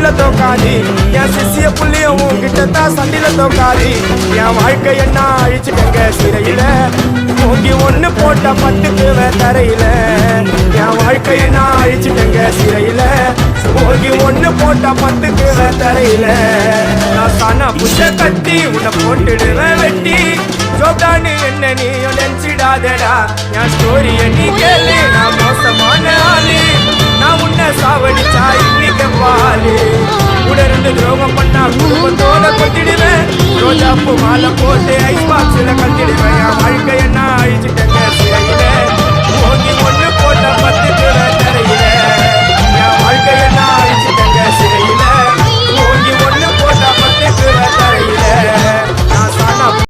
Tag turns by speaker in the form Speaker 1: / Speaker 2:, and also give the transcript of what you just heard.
Speaker 1: வண்டியில தோக்காதி என் சிசிய புள்ளியும் உன்கிட்டத்தான் சண்டில தோக்காதி என் வாழ்க்கை என்ன அழிச்சுட்டங்க சிறையில ஓங்கி ஒண்ணு போட்ட 10க்கு தரையில என் வாழ்க்கையை நான் அழிச்சுட்டங்க சிறையில ஓங்கி ஒண்ணு போட்ட 10க்கு தரையில நான் தானா புஷ கட்டி உன்னை போட்டுடுவேன் வெட்டி ஜோப்டான்னு என்ன நீயும் நினைச்சிடாதடா என் ஸ்டோரிய நீ கேளு நான் மோசமான ஆளு நான் உன்னை சாவடிச்சா இன்னைக்கு பாலு உடருந்து துரோகம் பண்ணா குடும்பத்தோட கொட்டிடுவேன் ரோஜாப்பு மாலை போட்டு ஐஸ் பாக்ஸ்ல கட்டிடுவேன் என் வாழ்க்கையை